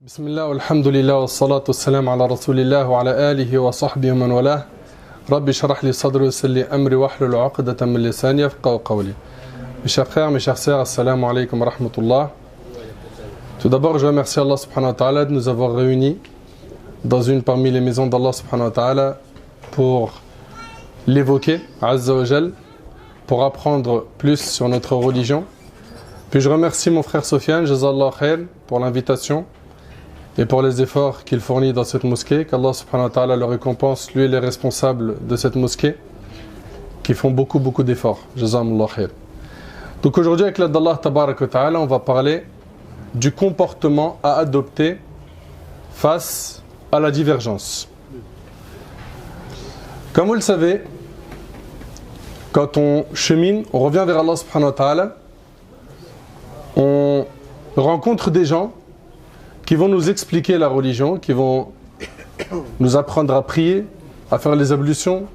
بسم الله والحمد لله والصلاة والسلام على رسول الله وعلى آله وصحبه ومن والاه رب اشرح لي صدري ويسر لي أمري واحلل عقدة من لساني يفقهوا قولي. Mes chers frères, mes chères sœurs, assalamu alaikum wa rahmatullah. Tout d'abord, je remercie Allah subhanahu wa ta'ala de nous avoir réunis dans une parmi les maisons d'Allah subhanahu wa ta'ala pour l'évoquer, azza wa jal, pour apprendre plus sur notre religion. Puis je remercie mon frère Sofiane, jazallah khair, pour l'invitation et pour les efforts qu'il fournit dans cette mosquée, qu'Allah subhanahu wa ta'ala le récompense, lui et les responsables de cette mosquée, qui font beaucoup d'efforts. Jazakumullah khair. Donc aujourd'hui, avec l'aide d'Allah tabarak wa ta'ala, on va parler du comportement à adopter face à la divergence. Comme vous le savez, quand on chemine, on revient vers Allah subhanahu wa ta'ala, on rencontre des gens qui vont nous expliquer la religion, qui vont nous apprendre à prier, à faire les ablutions,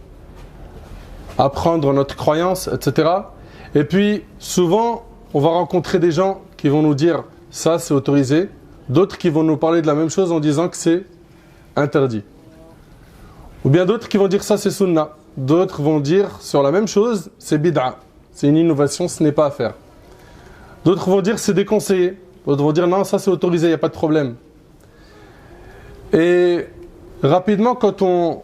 à apprendre notre croyance, etc. Et puis, souvent, on va rencontrer des gens qui vont nous dire « ça, c'est autorisé », d'autres qui vont nous parler de la même chose en disant que c'est interdit. Ou bien d'autres qui vont dire « ça, c'est sunnah », d'autres vont dire sur la même chose « c'est bid'a », c'est une innovation, ce n'est pas à faire. D'autres vont dire « c'est déconseillé », d'autres vont dire « non, ça, c'est autorisé, il n'y a pas de problème ». Et rapidement, quand on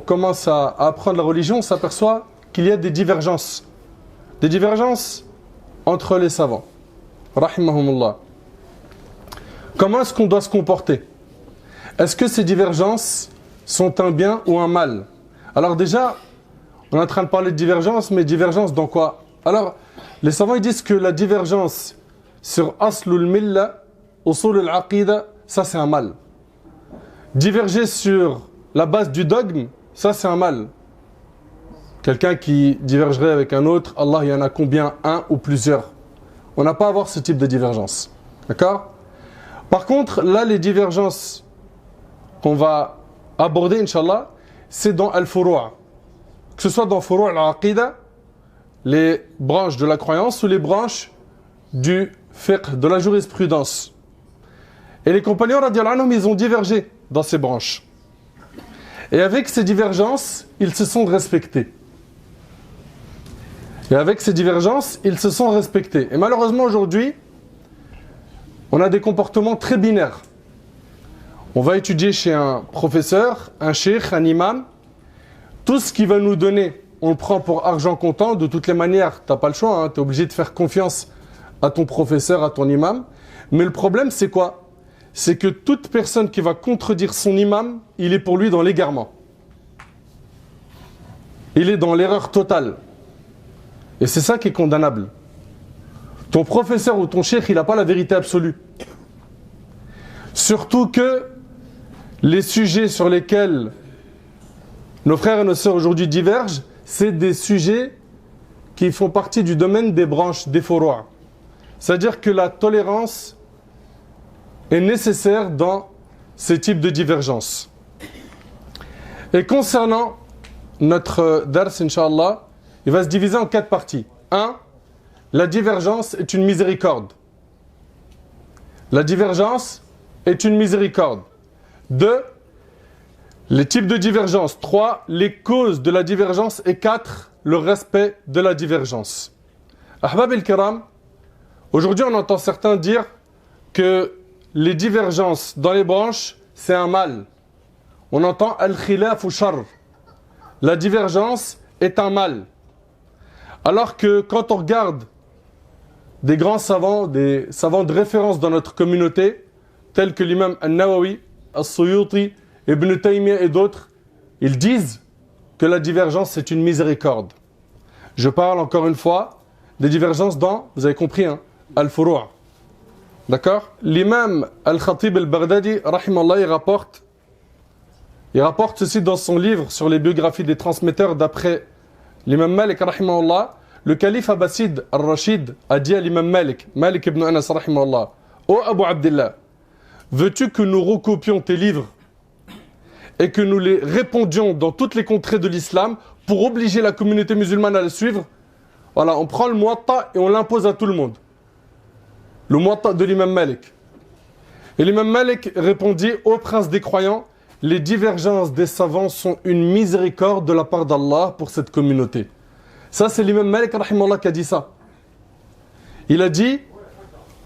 commence à apprendre la religion, on s'aperçoit qu'il y a des divergences. Des divergences entre les savants. Rahimahumullah. Comment est-ce qu'on doit se comporter? Est-ce que ces divergences sont un bien ou un mal? Alors déjà, on est en train de parler de divergence, mais divergence dans quoi? Alors, les savants ils disent que la divergence sur aslul milla, usul al-aqida, ça c'est un mal. Diverger sur la base du dogme, ça c'est un mal. Quelqu'un qui divergerait avec un autre, Allah, il y en a combien? Un ou plusieurs? On n'a pas à avoir ce type de divergence. D'accord? Par contre, là, les divergences qu'on va aborder, Inch'Allah, c'est dans Al-Furu'a. Que ce soit dans Furu'a al-Aqida, les branches de la croyance, ou les branches du fiqh, de la jurisprudence. Et les compagnons, radiyallahu anhum, ils ont divergé dans ces branches. Et avec ces divergences, ils se sont respectés. Et avec ces divergences, ils se sont respectés. Et malheureusement, aujourd'hui, on a des comportements très binaires. On va étudier chez un professeur, un cheikh, un imam. Tout ce qu'il va nous donner, on le prend pour argent comptant. De toutes les manières, tu n'as pas le choix. Tu es obligé de faire confiance à ton professeur, à ton imam. Mais le problème, c'est quoi? C'est que toute personne qui va contredire son imam, il est pour lui dans l'égarement. Il est dans l'erreur totale. Et c'est ça qui est condamnable. Ton professeur ou ton cheikh, il n'a pas la vérité absolue. Surtout que les sujets sur lesquels nos frères et nos sœurs aujourd'hui divergent, c'est des sujets qui font partie du domaine des branches des furu'a. C'est-à-dire que la tolérance est nécessaire dans ces types de divergences. Et concernant notre dars, Inch'Allah, il va se diviser en 4 parties. 1. La divergence est une miséricorde. La divergence est une miséricorde. 2. Les types de divergence. 3. Les causes de la divergence. Et 4. Le respect de la divergence. Ahbab el-Kiram, aujourd'hui on entend certains dire que les divergences dans les branches, c'est un mal. On entend al-khilaf ou sharr. La divergence est un mal. Alors que quand on regarde des grands savants, des savants de référence dans notre communauté, tels que l'imam An-Nawawi, As-Suyuti, Ibn Taymiyyah et d'autres, ils disent que la divergence c'est une miséricorde. Je parle encore une fois des divergences dans, vous avez compris, hein, Al-Furu'a. D'accord? L'imam Al-Khatib Al-Baghdadi, rahimallah, il rapporte ceci dans son livre sur les biographies des transmetteurs d'après l'imam Malik, rahimahullah. Le calife Abbasid al-Rashid a dit à l'imam Malik ibn Anas, rahimahullah, ô Abu Abdillah, veux-tu que nous recopions tes livres et que nous les répandions dans toutes les contrées de l'islam pour obliger la communauté musulmane à les suivre? Voilà, on prend le Muwatta et on l'impose à tout le monde. Le Muwatta de l'imam Malik. Et l'imam Malik répondit: ô prince des croyants, les divergences des savants sont une miséricorde de la part d'Allah pour cette communauté. Ça, c'est l'imam Malik rahimahullah qui a dit ça. Il a dit: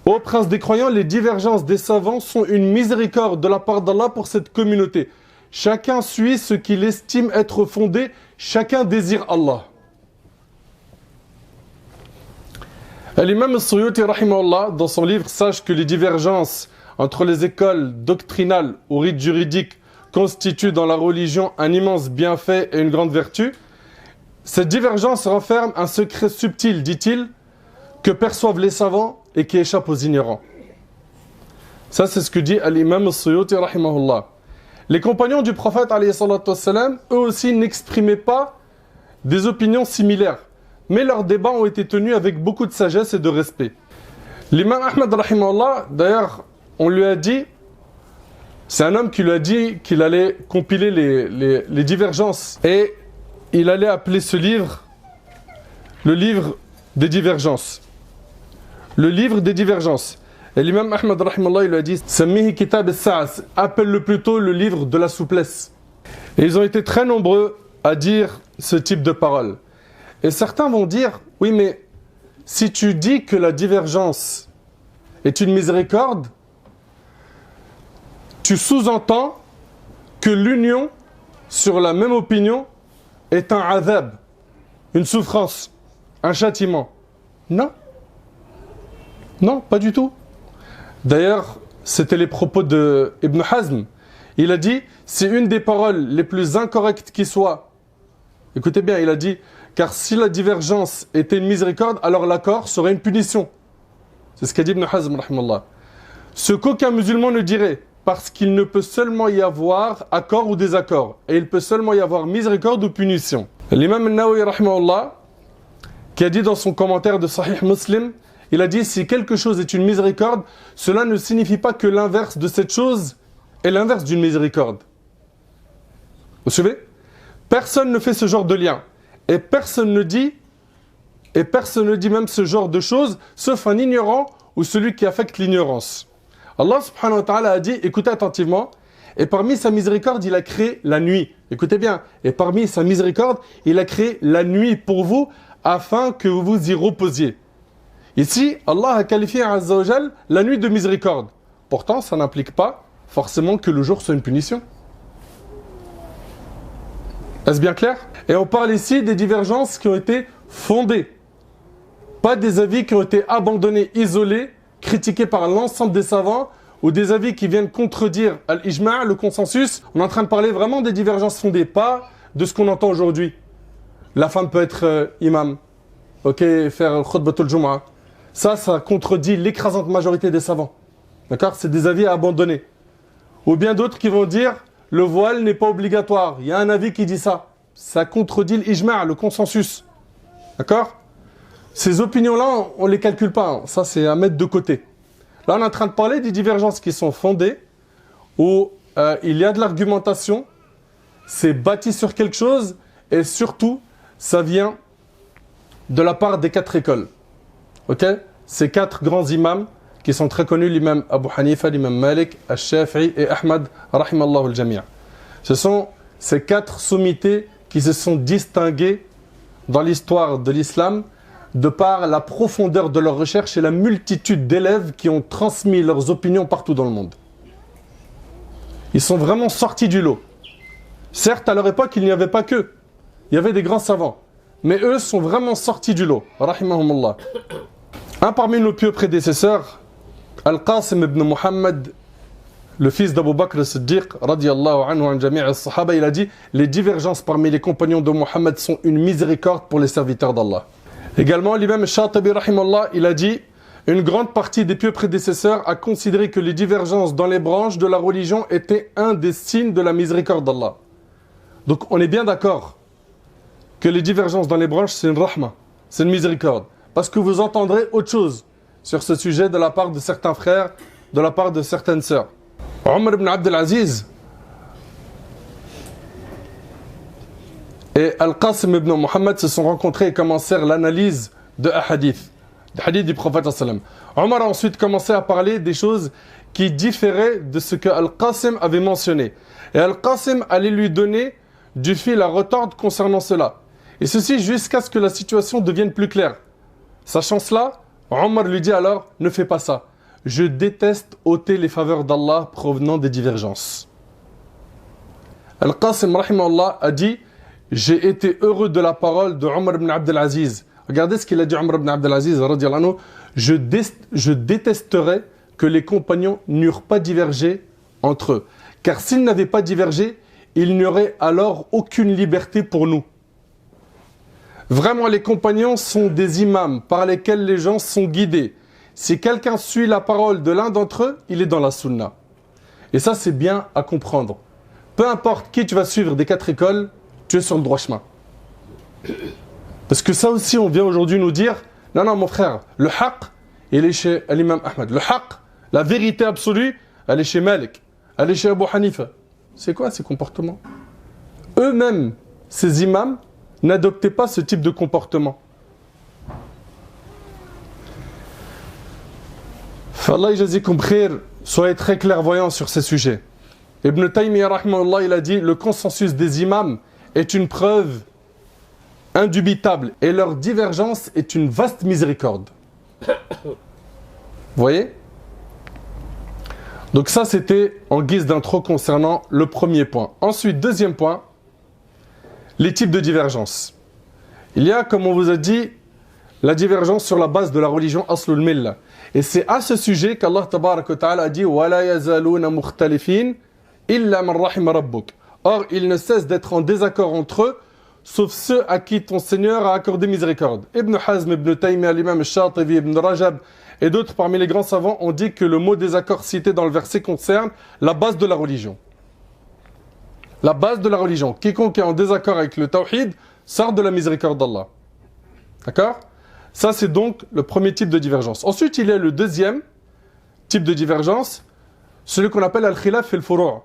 ô prince des croyants, les divergences des savants sont une miséricorde de la part d'Allah pour cette communauté. Chacun suit ce qu'il estime être fondé, chacun désire Allah. L'imam As-Suyuti rahimahullah, dans son livre, sache que les divergences entre les écoles doctrinales ou rites juridiques constituent dans la religion un immense bienfait et une grande vertu. Cette divergence renferme un secret subtil, dit-il, que perçoivent les savants et qui échappe aux ignorants. Ça, c'est ce que dit l'imam As-Suyuti rahimahullah. Les compagnons du prophète alayhi salatu wassalam, eux aussi n'exprimaient pas des opinions similaires, mais leurs débats ont été tenus avec beaucoup de sagesse et de respect. L'imam Ahmad rahimahullah, d'ailleurs, on lui a dit, c'est un homme qui lui a dit qu'il allait compiler les divergences, et il allait appeler ce livre le livre des divergences. Le livre des divergences. Et l'imam Ahmad rahimahullah, il lui a dit: Sammihi kitab as-sa'as, appelle-le plutôt le livre de la souplesse. Et ils ont été très nombreux à dire ce type de paroles. Et certains vont dire: oui, mais si tu dis que la divergence est une miséricorde, tu sous-entends que l'union sur la même opinion est un adhab, une souffrance, un châtiment. Non. Non, pas du tout. D'ailleurs, c'était les propos de Ibn Hazm. Il a dit: c'est une des paroles les plus incorrectes qui soient. Écoutez bien, il a dit: car si la divergence était une miséricorde, alors l'accord serait une punition. C'est ce qu'a dit Ibn Hazm, rahimallah. Ce qu'aucun musulman ne dirait, parce qu'il ne peut seulement y avoir accord ou désaccord, et il peut seulement y avoir miséricorde ou punition. L'imam al-Nawawi, rahimallah, qui a dit dans son commentaire de Sahih Muslim, il a dit: si quelque chose est une miséricorde, cela ne signifie pas que l'inverse de cette chose est l'inverse d'une miséricorde. Vous suivez? Personne ne fait ce genre de lien. Et personne ne dit même ce genre de choses, sauf un ignorant ou celui qui affecte l'ignorance. Allah subhanahu wa ta'ala a dit, écoutez attentivement, et parmi sa miséricorde, il a créé la nuit. Écoutez bien, et parmi sa miséricorde, il a créé la nuit pour vous, afin que vous vous y reposiez. Ici, Allah a qualifié Azza wa Jal la nuit de miséricorde. Pourtant, ça n'implique pas forcément que le jour soit une punition. Est-ce bien clair? Et on parle ici des divergences qui ont été fondées. Pas des avis qui ont été abandonnés, isolés, critiqués par l'ensemble des savants, ou des avis qui viennent contredire l'ijma', le consensus. On est en train de parler vraiment des divergences fondées, pas de ce qu'on entend aujourd'hui. La femme peut être imam, ok, faire khutbatul jumu'ah. Ça contredit l'écrasante majorité des savants. D'accord? C'est des avis à abandonner. Ou bien d'autres qui vont dire: le voile n'est pas obligatoire. Il y a un avis qui dit ça. Ça contredit l'ijma', le consensus. D'accord? Ces opinions-là, on ne les calcule pas. Ça, c'est à mettre de côté. Là, on est en train de parler des divergences qui sont fondées, où il y a de l'argumentation, c'est bâti sur quelque chose, et surtout, ça vient de la part des 4 écoles. Ok? Ces 4 grands imams qui sont très connus, l'imam Abu Hanifa, l'imam Malik, Al-Shafi'i et Ahmad, rahimallahu al-jami'. Ce sont ces 4 sommités qui se sont distingués dans l'histoire de l'islam de par la profondeur de leurs recherches et la multitude d'élèves qui ont transmis leurs opinions partout dans le monde. Ils sont vraiment sortis du lot. Certes, à leur époque, il n'y avait pas qu'eux. Il y avait des grands savants. Mais eux sont vraiment sortis du lot. Rahimahumullah. Un parmi nos pieux prédécesseurs, Al-Qasim ibn Muhammad, le fils d'Abu Bakr as-Siddiq, radiyallahu anhu an jami' as-sahaba, il a dit: les divergences parmi les compagnons de Muhammad sont une miséricorde pour les serviteurs d'Allah. Également, l'imam Shatibi, rahimallah, il a dit: une grande partie des pieux prédécesseurs a considéré que les divergences dans les branches de la religion étaient un des signes de la miséricorde d'Allah. Donc on est bien d'accord que les divergences dans les branches, c'est une rahma, c'est une miséricorde. Parce que vous entendrez autre chose sur ce sujet de la part de certains frères, de la part de certaines sœurs. Omar ibn Abdel Aziz et Al-Qasim ibn Muhammad se sont rencontrés et commencèrent l'analyse de hadith du prophète sallam. Omar a ensuite commencé à parler des choses qui différait de ce que Al-Qasim avait mentionné. Et Al-Qasim allait lui donner du fil à retordre concernant cela. Et ceci jusqu'à ce que la situation devienne plus claire. Sachant cela, Omar lui dit alors, ne fais pas ça. Je déteste ôter les faveurs d'Allah provenant des divergences. Al-Qasim rahimahullah a dit, j'ai été heureux de la parole de Omar ibn Abdel Aziz. Regardez ce qu'il a dit Omar ibn Abdel Aziz, radiyallahu anhu. Je détesterais que les compagnons n'eurent pas divergé entre eux. Car s'ils n'avaient pas divergé, il n'y aurait alors aucune liberté pour nous. Vraiment, les compagnons sont des imams par lesquels les gens sont guidés. Si quelqu'un suit la parole de l'un d'entre eux, il est dans la sunna. Et ça, c'est bien à comprendre. Peu importe qui tu vas suivre des 4 écoles, tu es sur le droit chemin. Parce que ça aussi, on vient aujourd'hui nous dire, non, mon frère, le haqq, il est chez l'imam Ahmed. Le haqq, la vérité absolue, elle est chez Malik, elle est chez Abu Hanifa. C'est quoi ces comportements? Eux-mêmes, ces imams, n'adoptez pas ce type de comportement. Fallah yajazikum khair, soyez très clairvoyants sur ces sujets. Ibn Taymiyyah rahimahullah, il a dit, le consensus des imams est une preuve indubitable et leur divergence est une vaste miséricorde. Vous voyez? Donc ça, c'était en guise d'intro concernant le premier point. Ensuite, deuxième point, les types de divergence. Il y a, comme on vous a dit, la divergence sur la base de la religion Aslul Millah. Et c'est à ce sujet qu'Allah Tabarak wa Ta'ala a dit وَلَا يَزَالُونَ مُخْتَلِفِينَ إِلَّا مَنْ رَحِمَ رَبُّكَ. Or, ils ne cessent d'être en désaccord entre eux, sauf ceux à qui ton Seigneur a accordé miséricorde. Ibn Hazm, Ibn Taymiyyah, l'imam Shatibi, Ibn Rajab et d'autres parmi les grands savants ont dit que le mot désaccord cité dans le verset concerne la base de la religion. La base de la religion. Quiconque est en désaccord avec le tawhid sort de la miséricorde d'Allah. D'accord? Ça, c'est donc le premier type de divergence. Ensuite, il y a le deuxième type de divergence, celui qu'on appelle al-khilaf et al-furu',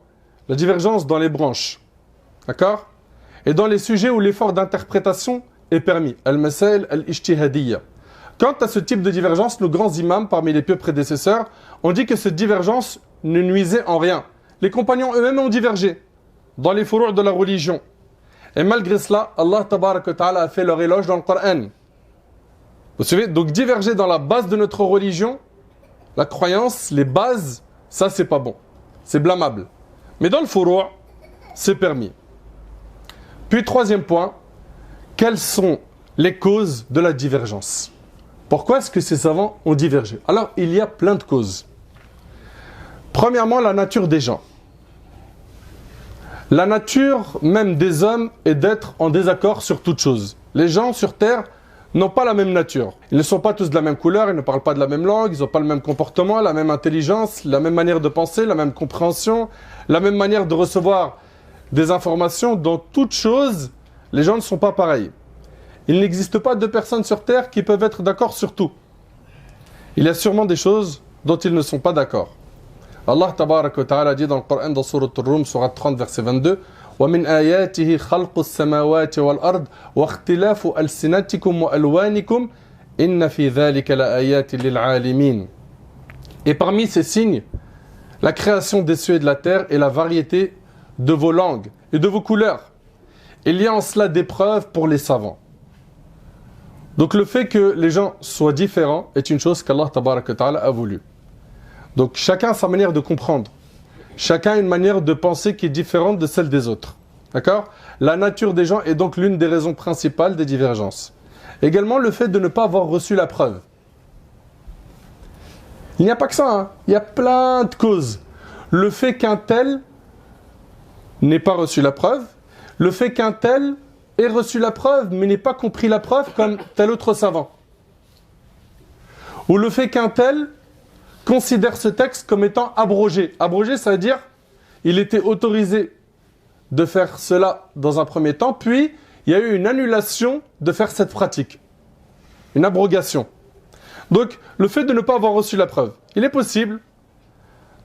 la divergence dans les branches. D'accord? Et dans les sujets où l'effort d'interprétation est permis. Al-masail al-ijtihadiyya. Quant à ce type de divergence, nos grands imams, parmi les pieux prédécesseurs, ont dit que cette divergence ne nuisait en rien. Les compagnons eux-mêmes ont divergé dans les furu' de la religion. Et malgré cela, Allah Tabarak wa Ta'ala a fait leur éloge dans le Coran. Vous savez, donc diverger dans la base de notre religion, la croyance, les bases, ça c'est pas bon. C'est blâmable. Mais dans le furu', c'est permis. Puis troisième point, quelles sont les causes de la divergence? Pourquoi est-ce que ces savants ont divergé? Alors, il y a plein de causes. Premièrement, la nature des gens. La nature même des hommes est d'être en désaccord sur toute chose. Les gens sur Terre n'ont pas la même nature. Ils ne sont pas tous de la même couleur, ils ne parlent pas de la même langue, ils n'ont pas le même comportement, la même intelligence, la même manière de penser, la même compréhension, la même manière de recevoir des informations. Dans toute chose, les gens ne sont pas pareils. Il n'existe pas deux personnes sur Terre qui peuvent être d'accord sur tout. Il y a sûrement des choses dont ils ne sont pas d'accord. Allah Tabarak wa Ta'ala dit dans le Coran, dans Surat Ar-Rum, Surat 30, verset 22, وَمِنْ آيَاتِهِ خَلْقُ السَّمَاوَاتِ وَالْأَرْضِ وَاخْتِلَافُ أَلْسِنَتِكُمْ وَأَلْوَانِكُمْ إِنَّ فِي ذَلِكَ لَآيَاتٍ لِلْعَالِمِينَ. Et parmi ces signes, la création des cieux et de la terre et la variété de vos langues et de vos couleurs. Il y a en cela des preuves pour les savants. Donc le fait que les gens soient différents est une chose qu'Allah Tabarak wa Ta'ala a voulu. Donc chacun a sa manière de comprendre. Chacun a une manière de penser qui est différente de celle des autres. D'accord? La nature des gens est donc l'une des raisons principales des divergences. Également le fait de ne pas avoir reçu la preuve. Il n'y a pas que ça, hein. Il y a plein de causes. Le fait qu'un tel n'ait pas reçu la preuve, le fait qu'un tel ait reçu la preuve mais n'ait pas compris la preuve comme tel autre savant. Ou le fait qu'un tel considère ce texte comme étant abrogé. Abrogé, ça veut dire il était autorisé de faire cela dans un premier temps, puis il y a eu une annulation de faire cette pratique. Une abrogation. Donc, le fait de ne pas avoir reçu la preuve. Il est possible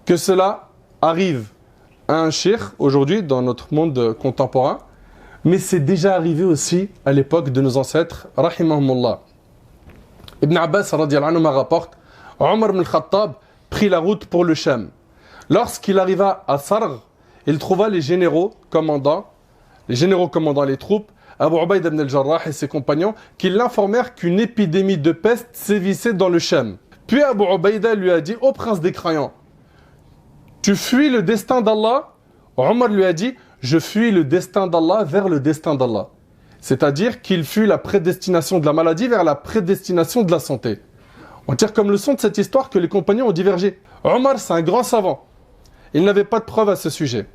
que cela arrive à un cheikh aujourd'hui dans notre monde contemporain, mais c'est déjà arrivé aussi à l'époque de nos ancêtres, rahimahumullah. Ibn Abbas radiyallahu anhu rapporte, Omar ibn al-Khattab prit la route pour le Sham. Lorsqu'il arriva à Sarg, il trouva les généraux commandant les troupes, Abu Ubaïda ibn al-Jarrah et ses compagnons, qui l'informèrent qu'une épidémie de peste sévissait dans le Sham. Puis Abu Ubaïda lui a dit: ô prince des croyants, tu fuis le destin d'Allah? Omar lui a dit: je fuis le destin d'Allah vers le destin d'Allah. C'est-à-dire qu'il fuit la prédestination de la maladie vers la prédestination de la santé. On tire comme leçon de cette histoire que les compagnons ont divergé. Omar, c'est un grand savant. Il n'avait pas de preuve à ce sujet.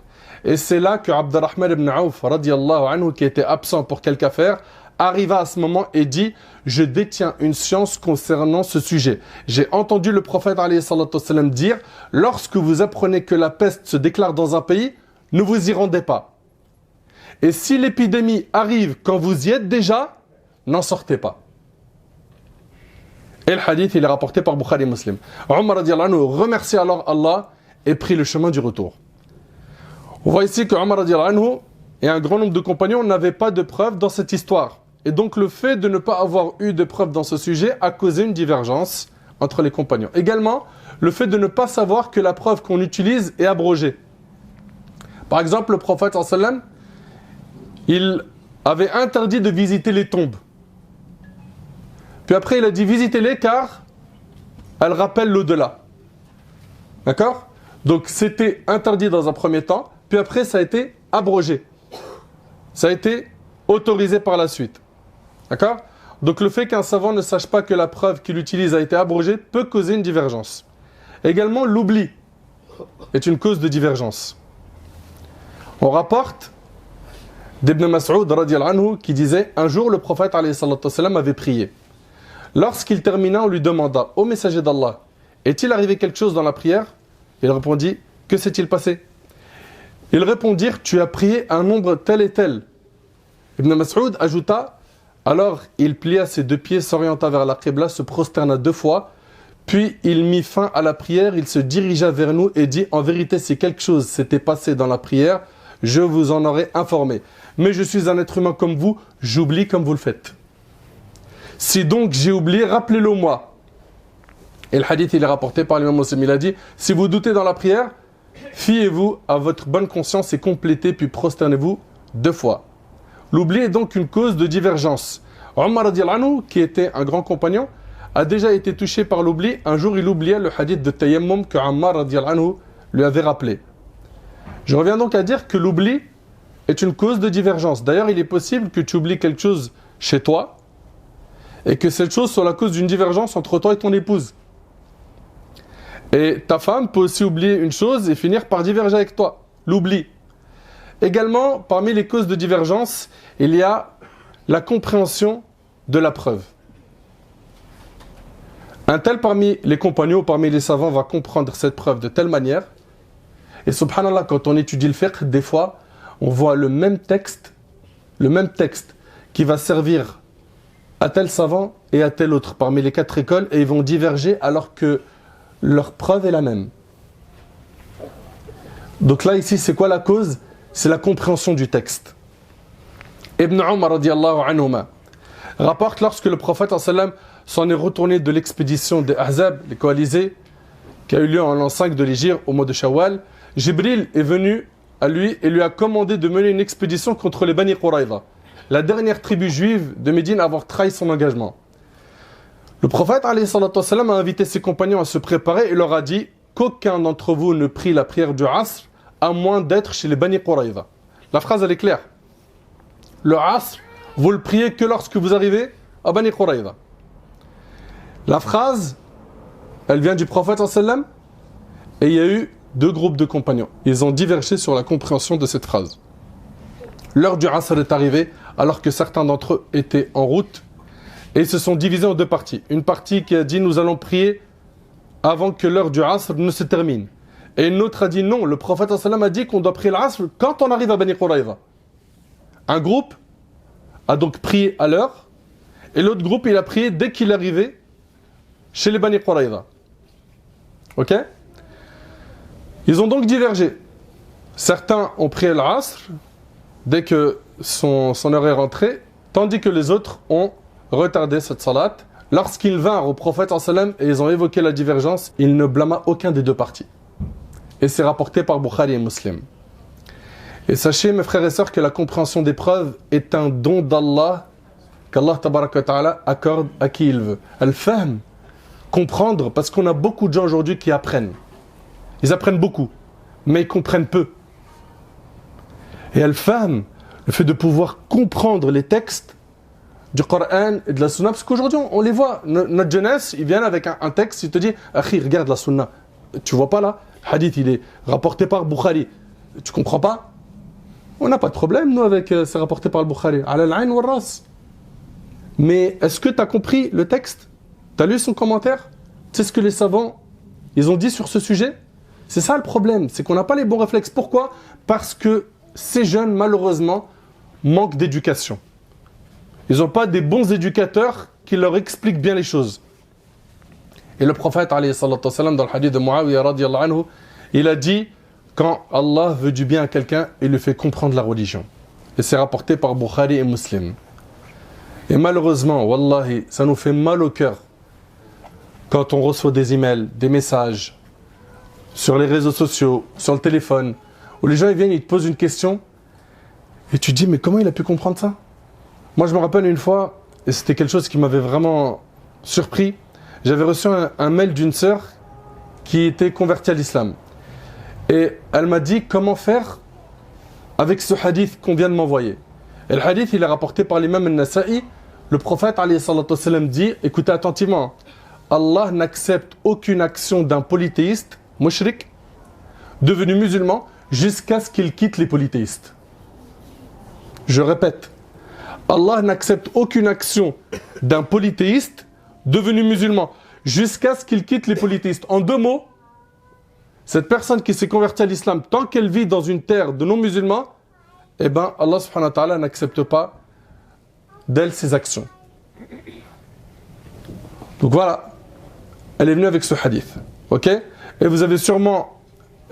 Et c'est là que Abdurrahman ibn Auf, radiallahu anhu, qui était absent pour quelque affaire, arriva à ce moment et dit: je détiens une science concernant ce sujet. J'ai entendu le prophète alayhi salatu wassalam dire: lorsque vous apprenez que la peste se déclare dans un pays, ne vous y rendez pas. Et si l'épidémie arrive quand vous y êtes déjà, n'en sortez pas. Et le hadith, il est rapporté par Bukhari Muslim. Omar radiallahu anhu remercie alors Allah et prit le chemin du retour. On voit ici que Omar radiallahu anhu et un grand nombre de compagnons n'avaient pas de preuves dans cette histoire. Et donc le fait de ne pas avoir eu de preuves dans ce sujet a causé une divergence entre les compagnons. Également, le fait de ne pas savoir que la preuve qu'on utilise est abrogée. Par exemple, le prophète sallallahu alayhi wa sallam, il avait interdit de visiter les tombes. Puis après, il a dit: visitez-les car elles rappellent l'au-delà. D'accord? Donc c'était interdit dans un premier temps, puis après ça a été abrogé. Ça a été autorisé par la suite. D'accord? Donc le fait qu'un savant ne sache pas que la preuve qu'il utilise a été abrogée peut causer une divergence. Également, l'oubli est une cause de divergence. On rapporte d'Ibn Mas'ud radiallahu anhu qui disait: un jour le prophète alayhi salatu wassalam avait prié. Lorsqu'il termina, on lui demanda: ô messager d'Allah, est-il arrivé quelque chose dans la prière? Il répondit: que s'est-il passé? Ils répondirent: tu as prié un nombre tel et tel. Ibn Mas'ud ajouta: alors il plia ses deux pieds, s'orienta vers la Qibla, se prosterna 2 fois, puis il mit fin à la prière, il se dirigea vers nous et dit: en vérité, si quelque chose s'était passé dans la prière, je vous en aurais informé. Mais je suis un être humain comme vous, j'oublie comme vous le faites. Si donc j'ai oublié, rappelez-le moi. Et le hadith, il est rapporté par l'imam Muslim. Il a dit: si vous doutez dans la prière, fiez-vous à votre bonne conscience et complétez, puis prosternez-vous 2 fois. L'oubli est donc une cause de divergence. Omar radiallahu anhu, qui était un grand compagnon, a déjà été touché par l'oubli. Un jour, il oublia le hadith de Tayammum que Ammar radiallahu anhu lui avait rappelé. Je reviens donc à dire que l'oubli est une cause de divergence. D'ailleurs, il est possible que tu oublies quelque chose chez toi et que cette chose soit la cause d'une divergence entre toi et ton épouse. Et ta femme peut aussi oublier une chose et finir par diverger avec toi. L'oubli. Également, parmi les causes de divergence, il y a la compréhension de la preuve. Un tel parmi les compagnons, parmi les savants, va comprendre cette preuve de telle manière. Et subhanallah, quand on étudie le fiqh, des fois, on voit le même texte qui va servir à tel savant et à tel autre parmi les 4 écoles, et ils vont diverger alors que leur preuve est la même. Donc là, ici, c'est quoi la cause? C'est la compréhension du texte. Ibn Umar radiallahu anhuma rapporte lorsque le prophète sallam s'en est retourné de l'expédition des Ahzab, les coalisés, qui a eu lieu en l'an 5 de l'Hégire au mois de Shawwal, Jibril est venu à lui et lui a commandé de mener une expédition contre les Bani Quraïza, la dernière tribu juive de Médine à avoir trahi son engagement. Le prophète alayhi salatu wassalam a invité ses compagnons à se préparer et leur a dit qu'aucun d'entre vous ne prie la prière du Asr à moins d'être chez les Bani Quraïza. La phrase elle est claire. Le Asr, vous le priez que lorsque vous arrivez à Bani Quraïza. La phrase, elle vient du prophète sallam et il y a eu 2 groupes de compagnons. Ils ont divergé sur la compréhension de cette phrase. L'heure du Asr est arrivée alors que certains d'entre eux étaient en route et ils se sont divisés en 2 parties. Une partie qui a dit nous allons prier avant que l'heure du Asr ne se termine. Et une autre a dit non, le prophète sallam a dit qu'on doit prier l'Asr quand on arrive à Bani Quraïza. Un groupe a donc prié à l'heure et l'autre groupe il a prié dès qu'il arrivait chez les Bani Quraïza. Ok? Ils ont donc divergé. Certains ont prié l'Asr dès que son heure est rentrée, tandis que les autres ont retardé cette salat lorsqu'ils vinrent au prophète sallam et ils ont évoqué la divergence, il ne blâma aucun des deux parties. Et c'est rapporté par Bukhari et Muslim. Et sachez, mes frères et sœurs, que la compréhension des preuves est un don d'Allah qu'Allah tabaraka wa ta'ala accorde à qui il veut. Al-fahm, comprendre, parce qu'on a beaucoup de gens aujourd'hui qui apprennent. Ils apprennent beaucoup, mais ils comprennent peu. Et al-fahm, le fait de pouvoir comprendre les textes du Coran et de la Sunna, parce qu'aujourd'hui on les voit, notre jeunesse, ils viennent avec un texte, ils te disent « Akhi, regarde la Sunna. Tu vois pas là? Le hadith, il est rapporté par Bukhari. Tu comprends pas? On n'a pas de problème, nous, avec c'est rapporté par le Bukhari. Ala al-ayn wa ras. Mais est-ce que tu as compris le texte? Tu as lu son commentaire? Tu sais ce que les savants, ils ont dit sur ce sujet? C'est ça le problème, c'est qu'on n'a pas les bons réflexes. Pourquoi? Parce que ces jeunes, malheureusement, manquent d'éducation. Ils n'ont pas des bons éducateurs qui leur expliquent bien les choses. Et le prophète, alayhi salatu wassalam, dans le hadith de Muawiyah radiyallahu anhu, il a dit, quand Allah veut du bien à quelqu'un, il lui fait comprendre la religion. Et c'est rapporté par Bukhari et Muslim. Et malheureusement, wallahi, ça nous fait mal au cœur quand on reçoit des emails, des messages sur les réseaux sociaux, sur le téléphone, où les gens ils viennent, ils te posent une question et tu te dis mais comment il a pu comprendre ça? Moi je me rappelle une fois, et c'était quelque chose qui m'avait vraiment surpris, j'avais reçu un mail d'une sœur qui était convertie à l'islam. Et elle m'a dit comment faire avec ce hadith qu'on vient de m'envoyer. Et le hadith il est rapporté par l'imam al-Nasa'i. Le prophète alayhi salatu wassalam dit, écoutez attentivement, Allah n'accepte aucune action d'un polythéiste, mushrik, devenu musulman, jusqu'à ce qu'il quitte les polythéistes. Je répète, Allah n'accepte aucune action d'un polythéiste devenu musulman, jusqu'à ce qu'il quitte les polythéistes. En deux mots, cette personne qui s'est convertie à l'islam, tant qu'elle vit dans une terre de non-musulmans, eh bien, Allah subhanahu wa ta'ala n'accepte pas d'elle ses actions. Donc voilà, elle est venue avec ce hadith. Ok? Et vous avez sûrement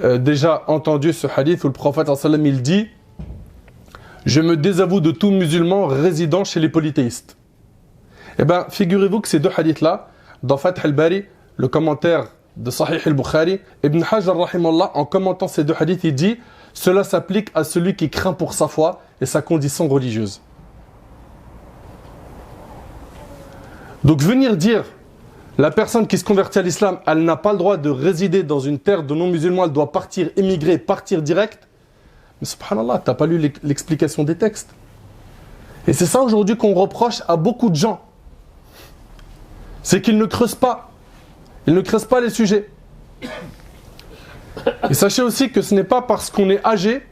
déjà entendu ce hadith où le prophète sallallahu alayhi wa sallam, il dit « Je me désavoue de tout musulman résidant chez les polythéistes. » Eh bien, figurez-vous que ces deux hadiths-là, dans Fath al-Bari, le commentaire de Sahih al-Bukhari, Ibn Hajar rahimallah, en commentant ces deux hadiths, il dit « Cela s'applique à celui qui craint pour sa foi et sa condition religieuse. » Donc venir dire, la personne qui se convertit à l'islam, elle n'a pas le droit de résider dans une terre de non-musulmans, elle doit partir, émigrer, partir direct. Mais subhanallah, tu n'as pas lu l'explication des textes. Et c'est ça aujourd'hui qu'on reproche à beaucoup de gens. C'est qu'ils ne creusent pas. Ils ne creusent pas les sujets. Et sachez aussi que ce n'est pas parce qu'on est âgé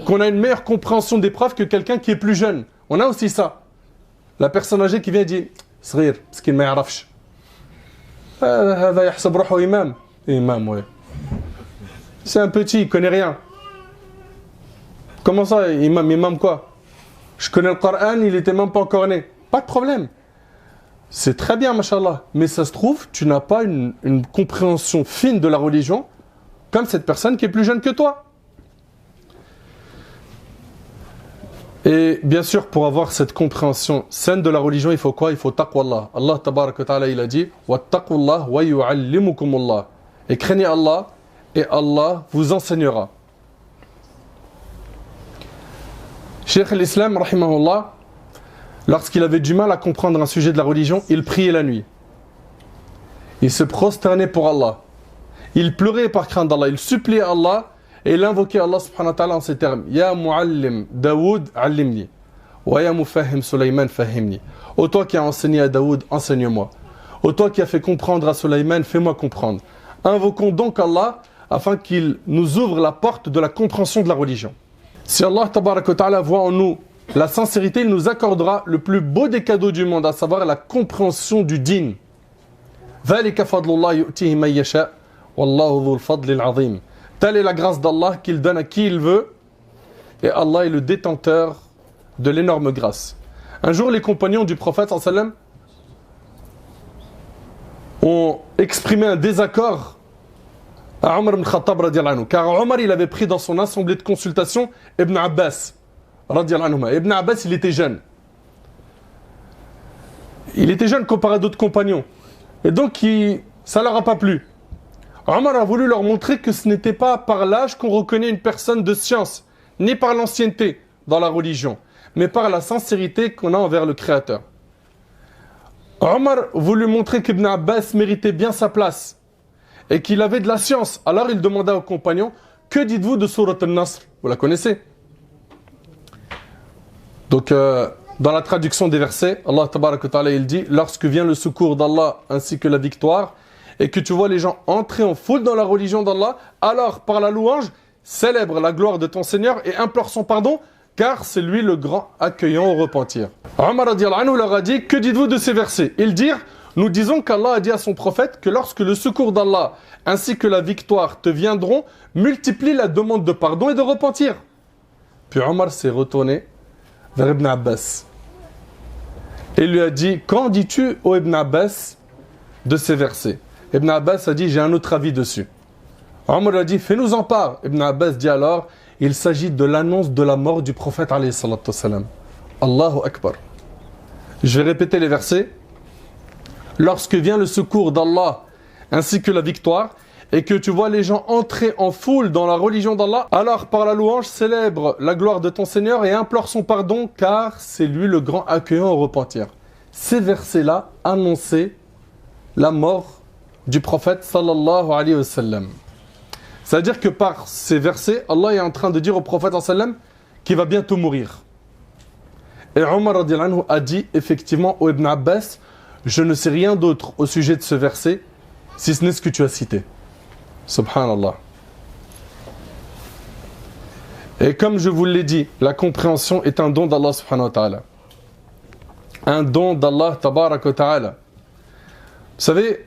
qu'on a une meilleure compréhension des preuves que quelqu'un qui est plus jeune. On a aussi ça. La personne âgée qui vient et dit « Sghir, parce qu'il ne m'arrafche. » Imam, ouais. C'est un petit, il ne connaît rien. Comment ça, imam quoi? Je connais le Coran, il n'était même pas encore né. Pas de problème. C'est très bien, mashallah. Mais ça se trouve, tu n'as pas une compréhension fine de la religion comme cette personne qui est plus jeune que toi. Et bien sûr, pour avoir cette compréhension saine de la religion, il faut quoi? Il faut taqwallah. Allah tabarak wa ta'ala, il a dit wattaqullah wa yu'allimukumullah. Et craignez Allah, et Allah vous enseignera. Cheikh al-Islam, rahimahullah, lorsqu'il avait du mal à comprendre un sujet de la religion, il priait la nuit. Il se prosternait pour Allah. Il pleurait par crainte d'Allah. Il suppliait Allah. Et il invoquait Allah subhanahu wa ta'ala en ces termes. Ya muallim Daoud, allimni. Wa ya mufahim Sulayman, fahimni. Ô toi qui as enseigné à Daoud, enseigne-moi. Ô toi qui as fait comprendre à Sulayman, fais-moi comprendre. Invoquons donc Allah afin qu'il nous ouvre la porte de la compréhension de la religion. Si Allah tabaraka wa ta'ala voit en nous la sincérité, il nous accordera le plus beau des cadeaux du monde, à savoir la compréhension du din. Dhalika fadlullah yu'tihi man yasha, wallahu dhul fadlil azim. Telle est la grâce d'Allah qu'il donne à qui il veut. Et Allah est le détenteur de l'énorme grâce. Un jour, les compagnons du prophète sallallahu alayhi wa sallam ont exprimé un désaccord à Omar ibn Khattab radiyallahu anhu. Car Omar, il avait pris dans son assemblée de consultation Ibn Abbas radiyallahu anhu. Ibn Abbas, il était jeune. Il était jeune comparé à d'autres compagnons. Et donc, ça ne leur a pas plu. Omar a voulu leur montrer que ce n'était pas par l'âge qu'on reconnaît une personne de science, ni par l'ancienneté dans la religion, mais par la sincérité qu'on a envers le Créateur. Omar voulut montrer qu'Ibn Abbas méritait bien sa place et qu'il avait de la science. Alors il demanda aux compagnons, que dites-vous de Surat al-Nasr? Vous la connaissez? Donc, dans la traduction des versets, Allah Tabaraka wa Ta'ala, il dit, lorsque vient le secours d'Allah ainsi que la victoire, et que tu vois les gens entrer en foule dans la religion d'Allah, alors par la louange, célèbre la gloire de ton Seigneur et implore son pardon, car c'est lui le grand accueillant au repentir. Omar radiallahu anhu leur a dit, que dites-vous de ces versets? Ils dirent, nous disons qu'Allah a dit à son prophète que lorsque le secours d'Allah ainsi que la victoire te viendront, multiplie la demande de pardon et de repentir. Puis Omar s'est retourné vers Ibn Abbas et lui a dit, qu'en dis-tu ô Ibn Abbas de ces versets? Ibn Abbas a dit, j'ai un autre avis dessus. Omar a dit, fais-nous en part. Ibn Abbas dit alors, il s'agit de l'annonce de la mort du prophète alayhi salatu wassalam. Allahu Akbar. Je vais répéter les versets. Lorsque vient le secours d'Allah ainsi que la victoire, et que tu vois les gens entrer en foule dans la religion d'Allah, alors par la louange célèbre la gloire de ton Seigneur et implore son pardon, car c'est lui le grand accueillant au repentir. Ces versets-là annonçaient la mort du prophète sallallahu alayhi wa sallam. C'est-à-dire que par ces versets, Allah est en train de dire au prophète sallallahu alayhi wa sallam qu'il va bientôt mourir. Et Omar radiallahu anhu a dit effectivement au Ibn Abbas, je ne sais rien d'autre au sujet de ce verset, si ce n'est ce que tu as cité. Subhanallah. Et comme je vous l'ai dit, la compréhension est un don d'Allah subhanahu wa ta'ala. Un don d'Allah tabaraka wa ta'ala. Vous savez,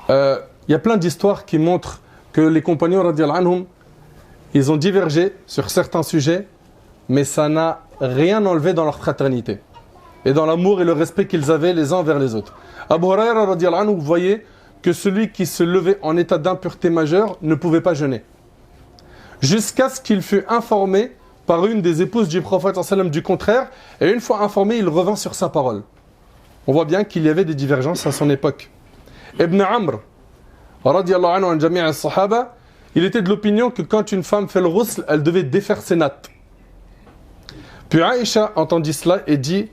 il y a plein d'histoires qui montrent que les compagnons radiallahu anhum, ils ont divergé sur certains sujets, mais ça n'a rien enlevé dans leur fraternité et dans l'amour et le respect qu'ils avaient les uns envers les autres. Abu Huraira radiallahu anhu, vous voyez que celui qui se levait en état d'impureté majeure ne pouvait pas jeûner. Jusqu'à ce qu'il fût informé par une des épouses du prophète sallallahu alayhi wa sallam du contraire, et une fois informé, il revint sur sa parole. On voit bien qu'il y avait des divergences à son époque. Ibn Amr, radiallahu anhu an jami' as-sahaba, il était de l'opinion que quand une femme fait le ghusl, elle devait défaire ses nattes. Puis Aïcha entendit cela et dit,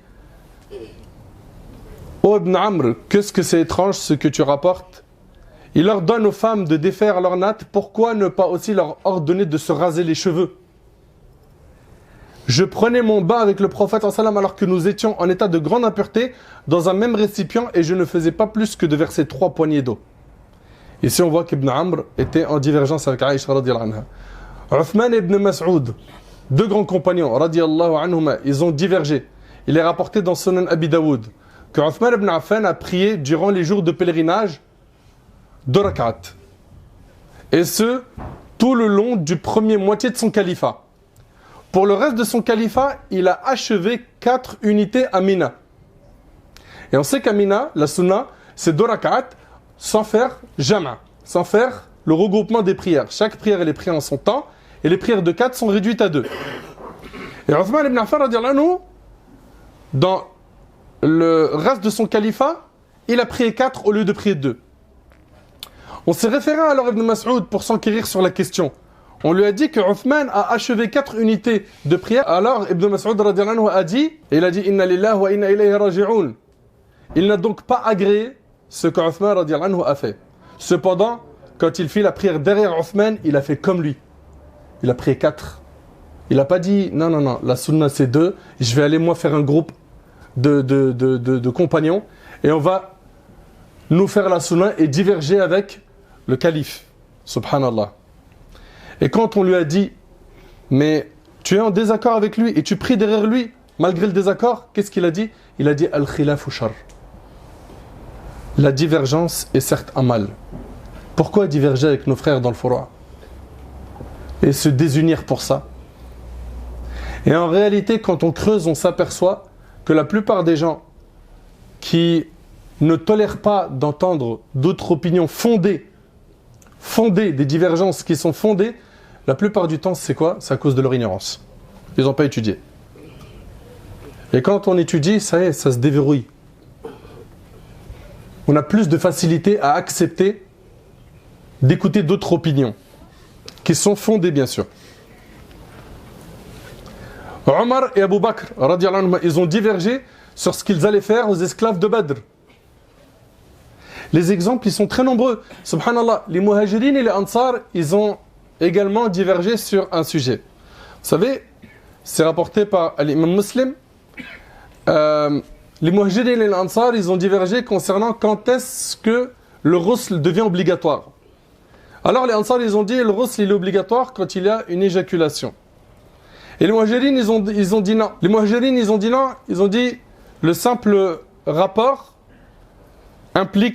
ô Ibn Amr, qu'est-ce que c'est étrange ce que tu rapportes? Il ordonne aux femmes de défaire leurs nattes, pourquoi ne pas aussi leur ordonner de se raser les cheveux? Je prenais mon bain avec le prophète sallallahu alayhi wa sallam alors que nous étions en état de grande impureté dans un même récipient et je ne faisais pas plus que de verser 3 poignées d'eau. Ici on voit qu'Ibn Amr était en divergence avec Aïcha radiallahu anha. Uthman ibn Mas'ud, 2 grands compagnons radiallahu anhuma, ils ont divergé. Il est rapporté dans Sunan Abi Daoud que Uthman ibn Affan a prié durant les jours de pèlerinage 2 rak'at. Et ce, tout le long du premier moitié de son califat. Pour le reste de son califat, il a achevé 4 unités à Mina. Et on sait qu'à Mina, la sunna, c'est 2 rak'at sans faire jama', sans faire le regroupement des prières. Chaque prière, elle est priée en son temps, et les prières de 4 sont réduites à 2. Et Uthman ibn Affan, radiallahu anhu, dans le reste de son califat, il a prié 4 au lieu de prier 2. On s'est référé alors à Ibn Mas'ud pour s'enquérir sur la question. On lui a dit que Uthman a achevé 4 unités de prière. Alors Ibn Mas'ud radiallahu anhu a dit, Inna lillahi wa inna ilayhi raji'un. Il n'a donc pas agréé ce que Uthman radiallahu anhu a fait. Cependant, quand il fit la prière derrière Uthman, il a fait comme lui. Il a prié 4. Il n'a pas dit, non, la sunna c'est 2, je vais aller moi faire un groupe de compagnons et on va nous faire la sunna et diverger avec le calife. Subhanallah. Et quand on lui a dit, mais tu es en désaccord avec lui et tu pries derrière lui, malgré le désaccord, qu'est-ce qu'il a dit? Il a dit, al-khilafu shar. La divergence est certes un mal. Pourquoi diverger avec nos frères dans le furu' et se désunir pour ça? Et en réalité, quand on creuse, on s'aperçoit que la plupart des gens qui ne tolèrent pas d'entendre d'autres opinions fondées, des divergences qui sont fondées, la plupart du temps, c'est quoi? C'est à cause de leur ignorance. Ils n'ont pas étudié. Et quand on étudie, ça y est, ça se déverrouille. on a plus de facilité à accepter d'écouter d'autres opinions, qui sont fondées bien sûr. Omar et Abu Bakr, radiallahu anhum, ils ont divergé sur ce qu'ils allaient faire aux esclaves de Badr. Les exemples, ils sont très nombreux. Subhanallah, les Muhajirin et les Ansar, ils ont également divergé sur un sujet. Vous savez, c'est rapporté par l'imam Muslim. Les Muhajirin et les Ansar, ils ont divergé concernant quand est-ce que le ghusl devient obligatoire. Alors les Ansar, ils ont dit le ghusl il est obligatoire quand il y a une éjaculation. Et les Muhajirin, ils ont dit non. Les Muhajirin, ils ont dit non. Ils ont dit le simple rapport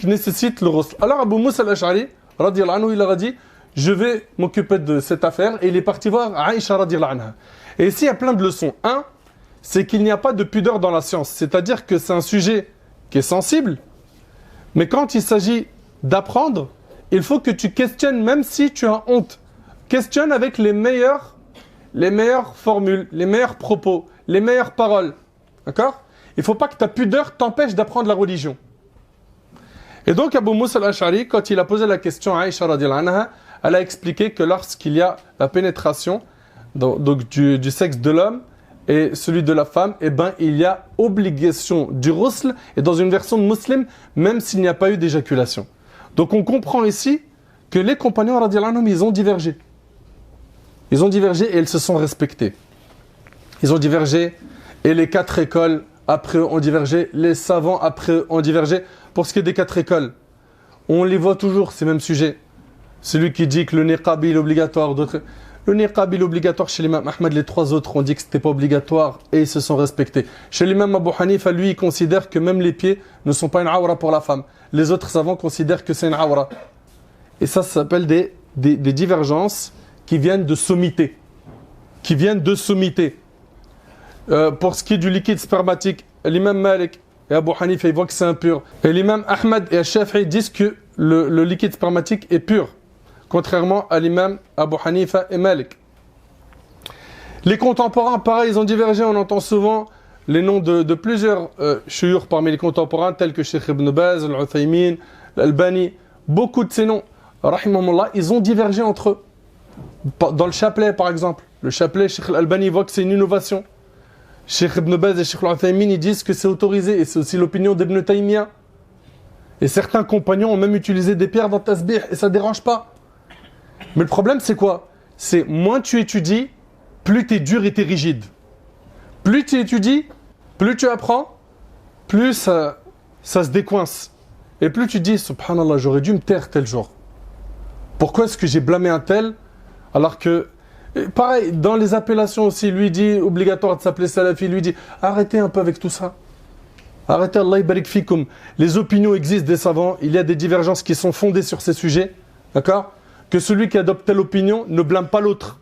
nécessite le ghusl. Alors Abu Musa al-Ash'ari, radiyallahu anhu, il leur a dit je vais m'occuper de cette affaire. Et il est parti voir Aïcha, radiyallahu anha. Et ici, il y a plein de leçons. Un, c'est qu'il n'y a pas de pudeur dans la science. C'est-à-dire que c'est un sujet qui est sensible. Mais quand il s'agit d'apprendre, il faut que tu questionnes même si tu as honte. Questionne avec les meilleures formules, les meilleurs propos, les meilleures paroles. D'accord ? Il ne faut pas que ta pudeur t'empêche d'apprendre la religion. Et donc Abu Musa al-Ash'ari, quand il a posé la question à Aïcha radiyallahu anha, elle a expliqué que lorsqu'il y a la pénétration donc du sexe de l'homme et celui de la femme, eh ben, il y a obligation du ghusl, et dans une version musulmane, même s'il n'y a pas eu d'éjaculation. Donc on comprend ici que les compagnons radiyallahu anhum, ils ont divergé. Ils ont divergé et ils se sont respectés. Ils ont divergé et les 4 écoles après eux ont divergé, les savants après eux ont divergé. Pour ce qui est des 4 écoles, on les voit toujours, ces mêmes sujets. Celui qui dit que le niqab est obligatoire, d'autres... Le niqab est obligatoire chez l'imam Ahmed, les 3 autres ont dit que ce n'était pas obligatoire et ils se sont respectés. Chez l'imam Abu Hanifa, lui, il considère que même les pieds ne sont pas une awra pour la femme. Les autres savants considèrent que c'est une awra. Et ça s'appelle des divergences qui viennent de sommité. Pour ce qui est du liquide spermatique, l'imam Malik et Abu Hanifa, ils voient que c'est impur. Et l'imam Ahmed et Shafi'i disent que le liquide spermatique est pur, contrairement à l'imam Abu Hanifa et Malik. Les contemporains, pareil, ils ont divergé. On entend souvent les noms de plusieurs shuyukh parmi les contemporains, tels que Cheikh Ibn Baz, Al-Uthaymin, Al-Albani. Beaucoup de ces noms, rahimahumullah, ils ont divergé entre eux. Dans le chapelet, par exemple. Le chapelet, Cheikh Al-Albani voit que c'est une innovation. Cheikh Ibn Baz et Cheikh Al-Uthaymin, ils disent que c'est autorisé. Et c'est aussi l'opinion d'Ibn Taymiyyah. Et certains compagnons ont même utilisé des pierres dans tasbih et ça ne dérange pas. Mais le problème, c'est quoi ? C'est moins tu étudies, plus tu es dur et tu es rigide. Plus tu étudies, plus tu apprends, plus ça se décoince. Et plus tu dis, subhanallah, j'aurais dû me taire tel jour. Pourquoi est-ce que j'ai blâmé un tel alors que... Pareil, dans les appellations aussi, lui dit, obligatoire de s'appeler salafi, lui dit, arrêtez un peu avec tout ça. Arrêtez, Allah barik fikum. Les opinions existent des savants, il y a des divergences qui sont fondées sur ces sujets. D'accord ? Que celui qui adopte telle opinion ne blâme pas l'autre.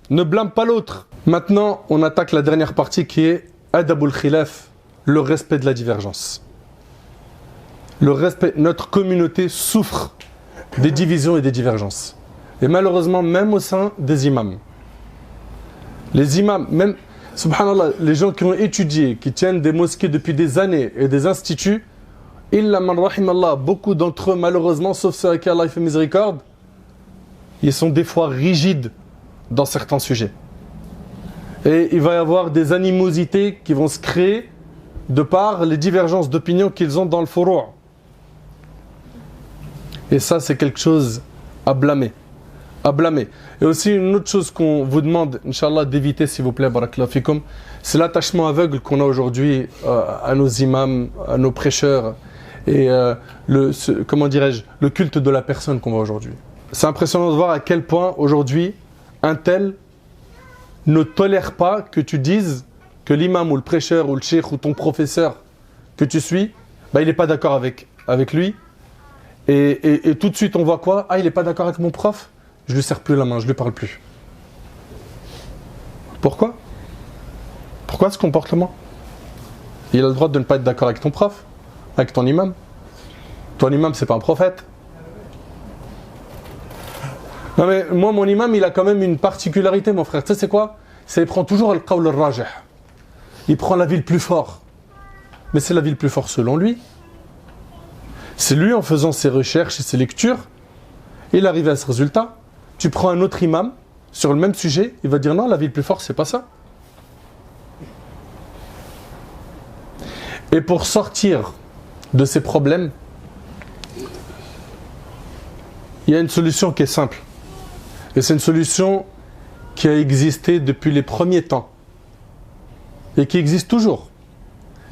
Ne blâme pas l'autre. Maintenant, on attaque la dernière partie qui est Adabul Khilaf, le respect de la divergence. Le respect, notre communauté souffre des divisions et des divergences. Et malheureusement, même au sein des imams. Les imams, même, subhanallah, les gens qui ont étudié, qui tiennent des mosquées depuis des années et des instituts, illa man rahimallah, beaucoup d'entre eux, malheureusement, sauf ceux à qui Allah fait miséricorde, ils sont des fois rigides dans certains sujets. Et il va y avoir des animosités qui vont se créer de par les divergences d'opinion qu'ils ont dans le furu'. Et ça, c'est quelque chose à blâmer. À blâmer. Et aussi une autre chose qu'on vous demande, Inch'Allah, d'éviter, s'il vous plaît, barakallahu fikum, c'est l'attachement aveugle qu'on a aujourd'hui à nos imams, à nos prêcheurs, et le culte de la personne qu'on voit aujourd'hui. C'est impressionnant de voir à quel point aujourd'hui un tel ne tolère pas que tu dises que l'imam ou le prêcheur ou le cheikh ou ton professeur que tu suis, il n'est pas d'accord avec lui. Et tout de suite on voit quoi ? Ah, il n'est pas d'accord avec mon prof ? Je lui serre plus la main, je lui parle plus. Pourquoi ? Pourquoi ce comportement ? Il a le droit de ne pas être d'accord avec ton prof, avec ton imam. Ton imam, c'est pas un prophète. Non mais moi, mon imam, il a quand même une particularité, mon frère. Tu sais c'est quoi ? C'est qu'il prend toujours le qawl al-rajih. Il prend l'avis le plus fort. Mais c'est l'avis le plus fort selon lui. C'est lui, en faisant ses recherches et ses lectures, il arrive à ce résultat. Tu prends un autre imam sur le même sujet, il va dire non, la vie le plus fort, c'est pas ça. Et pour sortir de ces problèmes, il y a une solution qui est simple. Et c'est une solution qui a existé depuis les premiers temps. Et qui existe toujours.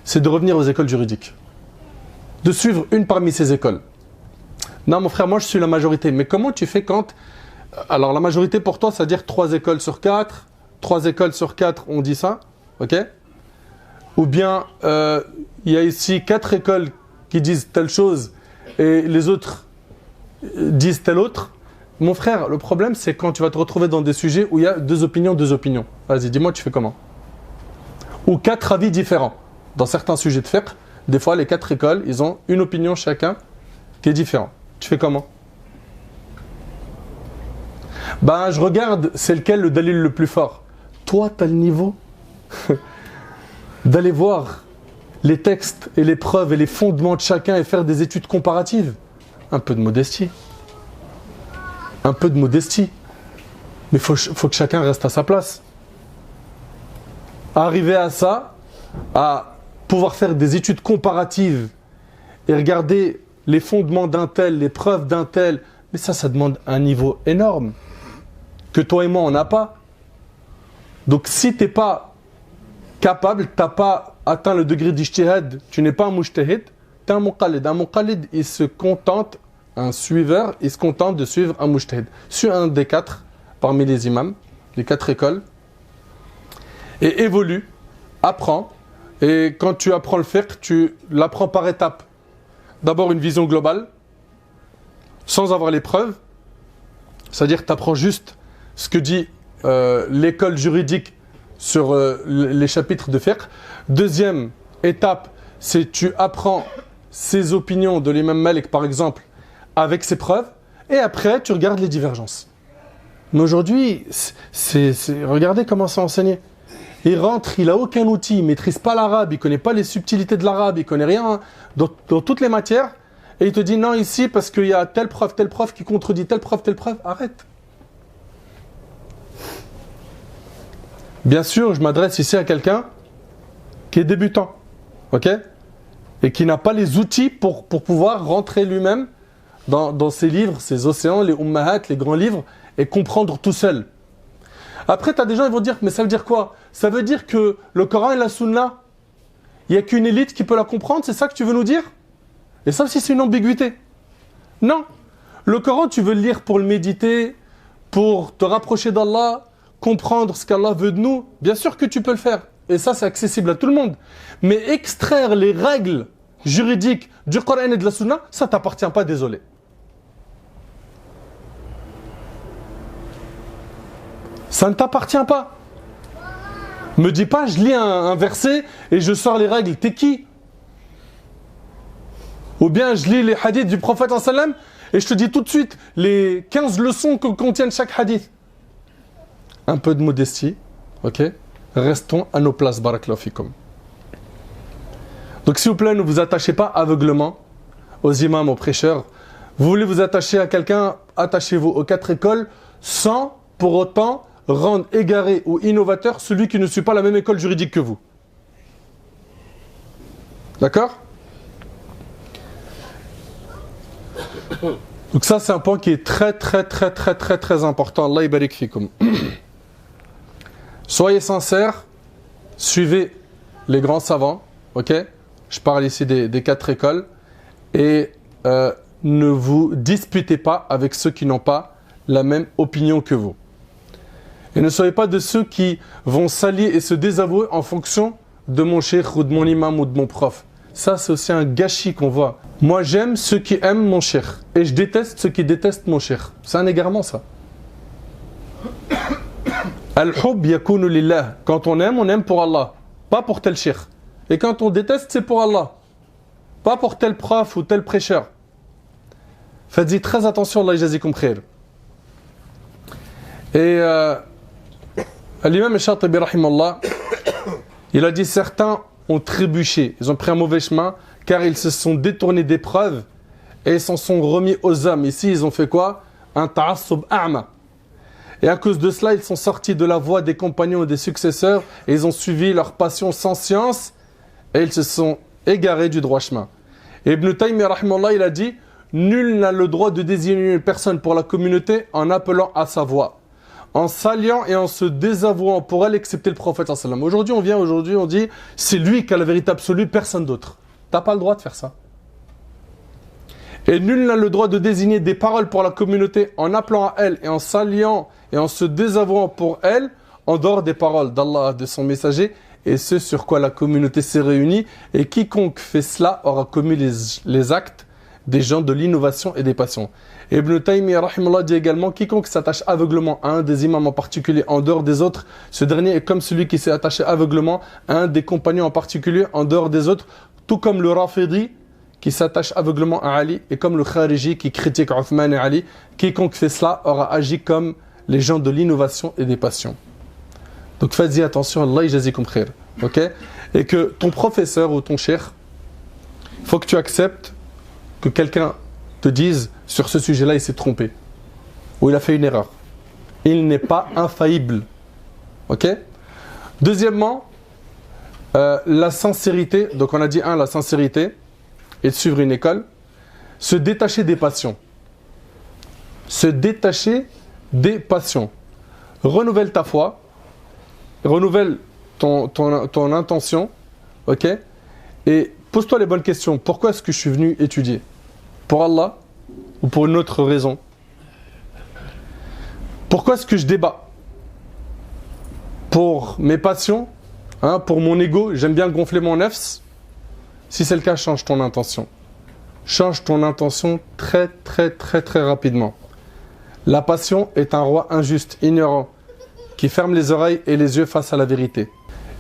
C'est de revenir aux écoles juridiques. De suivre une parmi ces écoles. Non, mon frère, moi je suis la majorité. Mais comment tu fais quand... Alors la majorité pour toi, c'est-à-dire 3 écoles sur 4. 3 écoles sur 4, on dit ça. Ok ? Ou bien, il y a ici 4 écoles qui disent telle chose et les autres disent telle autre. Mon frère, le problème, c'est quand tu vas te retrouver dans des sujets où il y a 2 opinions, 2 opinions. Vas-y, dis-moi, tu fais comment ? Ou 4 avis différents. Dans certains sujets de fiqh, des fois, les 4 écoles, ils ont une opinion chacun qui est différente. Tu fais comment ? Ben, je regarde, c'est lequel le dalil le plus fort. Toi, tu as le niveau d'aller voir les textes et les preuves et les fondements de chacun et faire des études comparatives. Un peu de modestie. Un peu de modestie. Mais faut que chacun reste à sa place. Arriver à ça, à pouvoir faire des études comparatives et regarder les fondements d'un tel, les preuves d'un tel, mais ça demande un niveau énorme que toi et moi on n'a pas. Donc si tu n'es pas capable, tu n'as pas atteint le degré d'ijtihad, tu n'es pas un mujtahid, tu es un muqallid. Un muqallid, il se contente, un suiveur, il se contente de suivre un mujtahid. Suis un des 4 parmi les imams, les 4 écoles, et évolue, apprends. Et quand tu apprends le fiqh, tu l'apprends par étapes. D'abord une vision globale, sans avoir les preuves. C'est-à-dire que tu apprends juste ce que dit l'école juridique sur les chapitres de fiqh. Deuxième étape, c'est tu apprends ses opinions de l'imam Malik, par exemple, avec ses preuves. Et après, tu regardes les divergences. Mais aujourd'hui, regardez comment c'est enseigné. Il rentre, il n'a aucun outil, il ne maîtrise pas l'arabe, il ne connaît pas les subtilités de l'arabe, il ne connaît rien dans toutes les matières. Et il te dit non ici parce qu'il y a telle preuve qui contredit telle preuve. Arrête. Bien sûr, je m'adresse ici à quelqu'un qui est débutant, ok ? Et qui n'a pas les outils pour pouvoir rentrer lui-même dans ses livres, ses océans, les ummahat, les grands livres, et comprendre tout seul. Après, tu as des gens qui vont dire, mais ça veut dire quoi ? Ça veut dire que le Coran et la Sunna, il n'y a qu'une élite qui peut la comprendre, c'est ça que tu veux nous dire ? Et ça aussi, c'est une ambiguïté. Non. Le Coran, tu veux le lire pour le méditer, pour te rapprocher d'Allah, comprendre ce qu'Allah veut de nous. Bien sûr que tu peux le faire. Et ça, c'est accessible à tout le monde. Mais extraire les règles juridiques du Coran et de la Sunna, ça ne t'appartient pas, désolé. Ça ne t'appartient pas. Me dis pas, je lis un verset et je sors les règles. T'es qui ? Ou bien je lis les hadiths du prophète sallam et je te dis tout de suite les 15 leçons que contiennent chaque hadith. Un peu de modestie, ok ? Restons à nos places, barakallahu fikum. Donc s'il vous plaît, ne vous attachez pas aveuglement aux imams, aux prêcheurs. Vous voulez vous attacher à quelqu'un, attachez-vous aux 4 écoles sans pour autant rendre égaré ou innovateur celui qui ne suit pas la même école juridique que vous. D'accord ? Donc ça, c'est un point qui est très important. Allah yabarik fikum. Soyez sincères, suivez les grands savants, ok ? Je parle ici des 4 écoles. Et ne vous disputez pas avec ceux qui n'ont pas la même opinion que vous. Et ne soyez pas de ceux qui vont s'allier et se désavouer en fonction de mon cheikh ou de mon imam ou de mon prof. Ça, c'est aussi un gâchis qu'on voit. Moi, j'aime ceux qui aiment mon cheikh. Et je déteste ceux qui détestent mon cheikh. C'est un égarement, ça. Al-hub yakunu lillah. Quand on aime pour Allah. Pas pour tel cheikh. Et quand on déteste, c'est pour Allah. Pas pour tel prof ou tel prêcheur. Faites-y très attention, Allah yajazikum khair. Et l'imam al-Shatibi rahimallah, il a dit certains ont trébuché, ils ont pris un mauvais chemin car ils se sont détournés des preuves et ils s'en sont remis aux hommes. Ici, ils ont fait quoi? Un ta'assub a'ma. Et à cause de cela, ils sont sortis de la voie des compagnons et des successeurs et ils ont suivi leur passion sans science et ils se sont égarés du droit chemin. Et Ibn Taymiyyah, rahimahullah, il a dit « Nul n'a le droit de désigner une personne pour la communauté en appelant à sa voix, en s'alliant et en se désavouant pour elle, excepté le prophète sallam. » Aujourd'hui, on dit « C'est lui qui a la vérité absolue, personne d'autre. » T'as pas le droit de faire ça. Et nul n'a le droit de désigner des paroles pour la communauté en appelant à elle et en s'alliant et en se désavouant pour elle, en dehors des paroles d'Allah, de son messager, et ce sur quoi la communauté s'est réunie. Et quiconque fait cela aura commis les actes des gens de l'innovation et des passions. Et Ibn Taymiyyah rahimahullah dit également, quiconque s'attache aveuglement à un des imams en particulier en dehors des autres, ce dernier est comme celui qui s'est attaché aveuglement à un des compagnons en particulier en dehors des autres, tout comme le Rafidi qui s'attache aveuglement à Ali, et comme le Khariji qui critique Uthman et Ali. Quiconque fait cela aura agi comme les gens de l'innovation et des passions. Donc faites-y attention, Allah yajazikum khair. Ok? Et que ton professeur ou ton cheikh, il faut que tu acceptes que quelqu'un te dise sur ce sujet-là il s'est trompé ou il a fait une erreur. Il n'est pas infaillible. Ok? Deuxièmement, la sincérité. Donc on a dit la sincérité et de suivre une école. Se détacher des passions. Se détacher des passions. Renouvelle ta foi. Renouvelle ton intention. Ok? Et pose-toi les bonnes questions. Pourquoi est-ce que je suis venu étudier? Pour Allah ou pour une autre raison? Pourquoi est-ce que je débat? Pour mes passions? Pour mon ego? J'aime bien gonfler mon nefs? Si c'est le cas, change ton intention. Change ton intention très rapidement. La passion est un roi injuste, ignorant, qui ferme les oreilles et les yeux face à la vérité.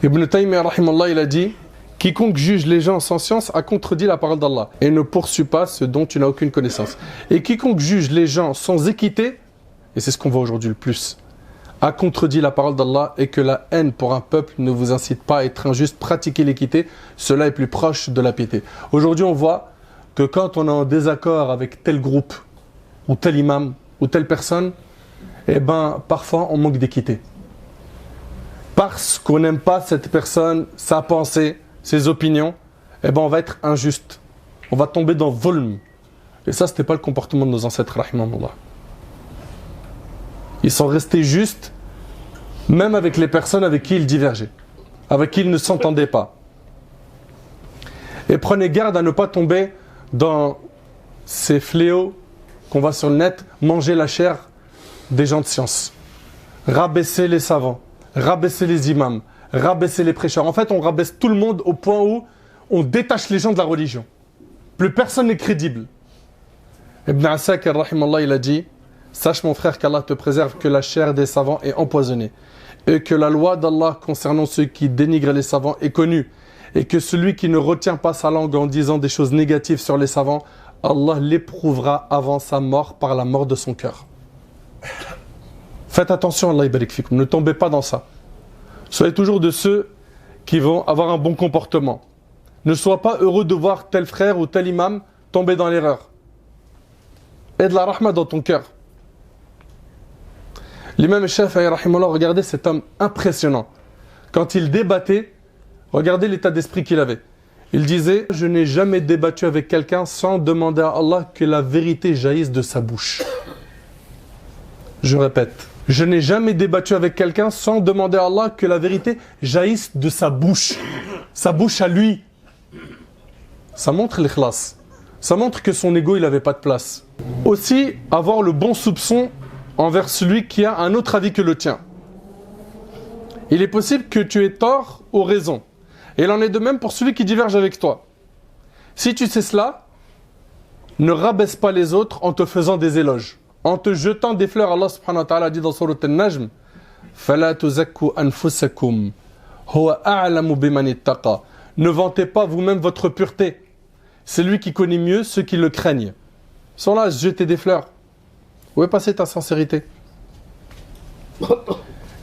Ibn Taymiyyah rahimahullah, il a dit: quiconque juge les gens sans science a contredit la parole d'Allah et ne poursuit pas ce dont tu n'as aucune connaissance. Et quiconque juge les gens sans équité, et c'est ce qu'on voit aujourd'hui le plus, a contredit la parole d'Allah, et que la haine pour un peuple ne vous incite pas à être injuste, pratiquer l'équité, cela est plus proche de la piété. Aujourd'hui, on voit que quand on est en désaccord avec tel groupe, ou tel imam, ou telle personne, eh ben, parfois on manque d'équité. Parce qu'on n'aime pas cette personne, sa pensée, ses opinions, eh ben, on va être injuste. On va tomber dans volm. Et ça, ce n'était pas le comportement de nos ancêtres, rahimahullah. Ils sont restés justes, même avec les personnes avec qui ils divergeaient, avec qui ils ne s'entendaient pas. Et prenez garde à ne pas tomber dans ces fléaux qu'on voit sur le net, manger la chair des gens de science, rabaisser les savants, rabaisser les imams, rabaisser les prêcheurs. En fait, on rabaisse tout le monde au point où on détache les gens de la religion. Plus personne n'est crédible. Ibn Asakir, rahimallah, il a dit: sache mon frère qu'Allah te préserve que la chair des savants est empoisonnée, et que la loi d'Allah concernant ceux qui dénigrent les savants est connue, et que celui qui ne retient pas sa langue en disant des choses négatives sur les savants, Allah l'éprouvera avant sa mort par la mort de son cœur. Faites attention, Allah barik fikum, ne tombez pas dans ça. Soyez toujours de ceux qui vont avoir un bon comportement. Ne sois pas heureux de voir tel frère ou tel imam tomber dans l'erreur. Aie de la rahma dans ton cœur. L'imam Shafi'i, rahimahullah, regardez cet homme impressionnant. Quand il débattait, regardez l'état d'esprit qu'il avait. Il disait: je n'ai jamais débattu avec quelqu'un sans demander à Allah que la vérité jaillisse de sa bouche. Je répète, je n'ai jamais débattu avec quelqu'un sans demander à Allah que la vérité jaillisse de sa bouche à lui. Ça montre l'ikhlas. Ça montre que son ego, il n'avait pas de place. Aussi, avoir le bon soupçon envers celui qui a un autre avis que le tien. Il est possible que tu aies tort ou raison. Et il en est de même pour celui qui diverge avec toi. Si tu sais cela, ne rabaisse pas les autres en te faisant des éloges. En te jetant des fleurs, Allah subhanahu wa ta'ala dit dans Surat An-Najm: فَلَا تُزَكُّوا أَنفُسَكُمْ هُوَ أَعْلَمُ بِمَنِ اتَّقَى. Ne vantez pas vous-même votre pureté. C'est lui qui connaît mieux ceux qui le craignent. Ils sont là à se jeter des fleurs. Où est passée ta sincérité?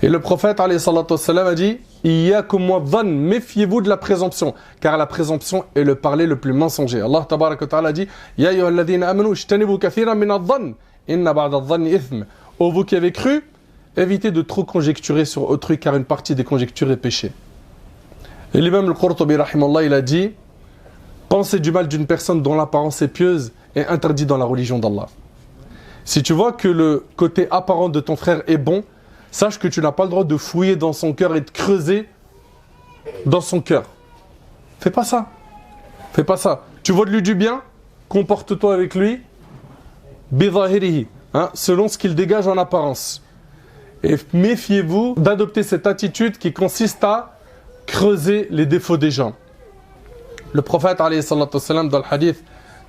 Et le prophète alayhi salatu wassalam a dit Iyyakum wadh-dhann, méfiez-vous de la présomption, car la présomption est le parler le plus mensonger. Allah tabaraka wa ta'ala dit Ya ayyuhalladhina amanu ijtanibu kathiran min adh-dhann inna ba'da adh-dhanni ithm. Ô vous qui avez cru, évitez de trop conjecturer sur autrui, car une partie des conjectures est péché. Et l'imam al-Qurtubi rahimahullah, il a dit penser du mal d'une personne dont l'apparence est pieuse est interdit dans la religion d'Allah. Si tu vois que le côté apparent de ton frère est bon, sache que tu n'as pas le droit de fouiller dans son cœur et de creuser dans son cœur. Fais pas ça. Fais pas ça. Tu vois de lui du bien, comporte-toi avec lui bidhahirihi, selon ce qu'il dégage en apparence. Et méfiez-vous d'adopter cette attitude qui consiste à creuser les défauts des gens. Le prophète alayhi salatu wassalam, dans le hadith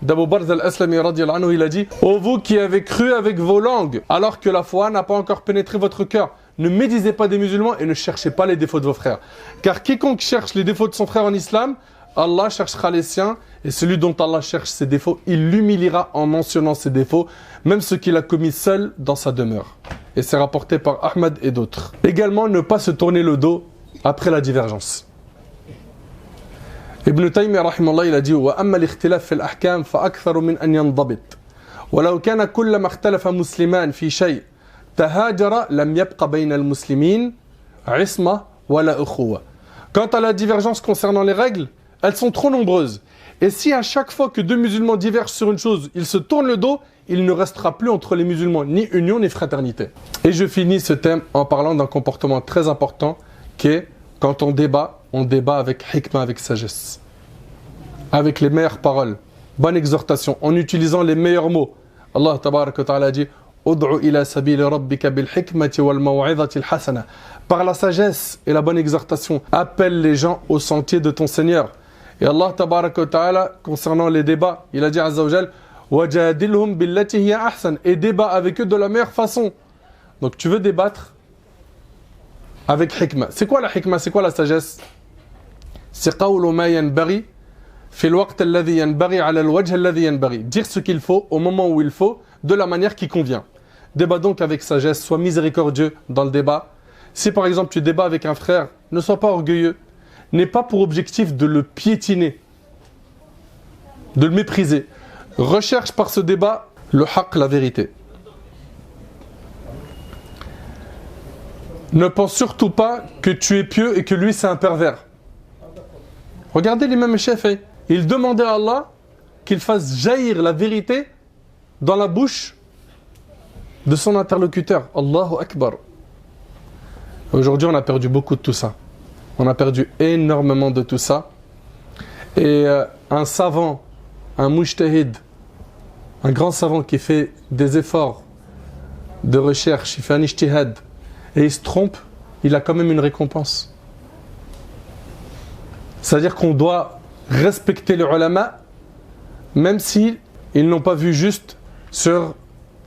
d'Abu Barz al-Aslami radiyallahu anhu, il a dit ô vous qui avez cru avec vos langues alors que la foi n'a pas encore pénétré votre cœur, ne médisez pas des musulmans et ne cherchez pas les défauts de vos frères, car quiconque cherche les défauts de son frère en islam, Allah cherchera les siens, et celui dont Allah cherche ses défauts, il l'humiliera en mentionnant ses défauts, même ce qu'il a commis seul dans sa demeure. Et c'est rapporté par Ahmad et d'autres. Également, ne pas se tourner le dos après la divergence. Ibn Taymiyyah rahimahullah, il a dit وَأَمَّا الْإِخْتِلَافِ فِي الْأَحْكَامِ فَأَكْثَرُ مِنْ أَنْ يَنْضَبِطْ وَلَوْ كَانَ كُلَّمَا اخْتَلَفَ مُسْلِمَانِ فِي شَيْءٍ تَهَاجَرَ لَمْ يَبْقَ بَيْنَ الْمُسْلِمِينَ عِصْمَةٌ وَلَا أُخُوَّةٌ. Quant à la divergence concernant les règles, elles sont trop nombreuses. Et si à chaque fois que deux musulmans divergent sur une chose, ils se tournent le dos, il ne restera plus entre les musulmans ni union ni fraternité. Et je finis ce thème en parlant d'un comportement très important qui est, quand on débat avec hikmah, avec sagesse. Avec les meilleures paroles, bonne exhortation, en utilisant les meilleurs mots. Allah tabaraka wa ta'ala dit Ud'u ila sabili rabbika bil hikmati wal maw'izati al hasana. Par la sagesse et la bonne exhortation, appelle les gens au sentier de ton Seigneur. Et Allah tabaraka wa ta'ala, concernant les débats, il a dit azza wa jal wajadilhum billati hiya ahsan, et débat avec eux de la meilleure façon. Donc tu veux débattre avec hikmah. C'est quoi la hikmah? C'est quoi la sagesse? C'est qawlu ma yanbaghi fi al-waqt alladhi yanbaghi ala al-wajh alladhi yanbaghi. Dire ce qu'il faut au moment où il faut, de la manière qui convient. Débat donc avec sagesse, sois miséricordieux dans le débat. Si par exemple tu débats avec un frère, ne sois pas orgueilleux. N'aie pas pour objectif de le piétiner, de le mépriser. Recherche par ce débat le haqq, la vérité. Ne pense surtout pas que tu es pieux et que lui c'est un pervers. Regardez l'imam Shafi'i, il demandait à Allah qu'il fasse jaillir la vérité dans la bouche de son interlocuteur. Allahu Akbar. Aujourd'hui on a perdu beaucoup de tout ça. On a perdu énormément de tout ça. Et un savant, un mujtahid, un grand savant qui fait des efforts de recherche, il fait un ijtihad, et il se trompe, il a quand même une récompense. C'est-à-dire qu'on doit respecter les ulama, même si ils n'ont pas vu juste sur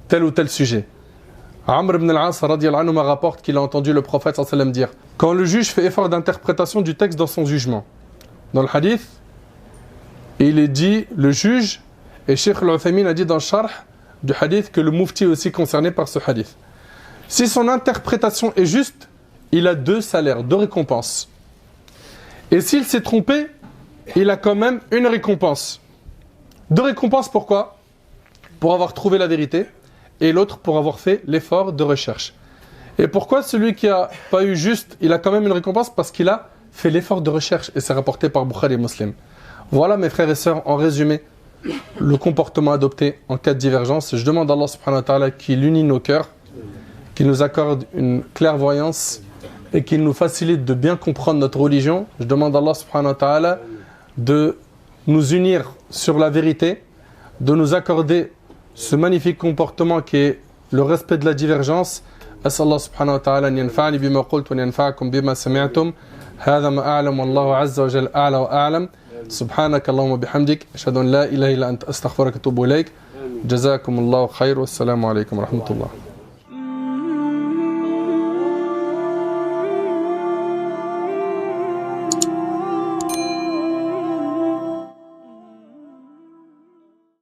tel ou tel sujet. Amr ibn al-As radiyallahu anhu rapporte qu'il a entendu le prophète sallallahu alayhi wa sallam dire quand le juge fait effort d'interprétation du texte dans son jugement. Dans le hadith, il est dit, le juge, et Cheikh al-Uthaymin a dit dans le sharh du hadith que le mufti est aussi concerné par ce hadith. Si son interprétation est juste, il a 2 salaires, 2 récompenses. Et s'il s'est trompé, il a quand même une récompense. 2 récompenses pourquoi? Pour avoir trouvé la vérité, et l'autre pour avoir fait l'effort de recherche. Et pourquoi celui qui n'a pas eu juste, il a quand même une récompense? Parce qu'il a fait l'effort de recherche, et c'est rapporté par Bukhari et Muslim. Voilà mes frères et sœurs, en résumé, le comportement adopté en cas de divergence. Je demande à Allah subhanahu wa ta'ala qu'il unit nos cœurs, qu'il nous accorde une clairvoyance et qu'il nous facilite de bien comprendre notre religion. Je demande à Allah subhanahu wa ta'ala de nous unir sur la vérité, de nous accorder ce magnifique comportement qui est le respect de la divergence. أسأل الله سبحانه وتعالى أن ينفعني بما قلت وأن ينفعكم بما سمعتم. هذا ما أعلم والله عز وجل أعلى وأعلم. سبحانك اللهم وبحمدك أشهد أن لا إله إلا أنت أستغفرك وأتوب إليك. جزاكم الله خير والسلام عليكم ورحمة الله.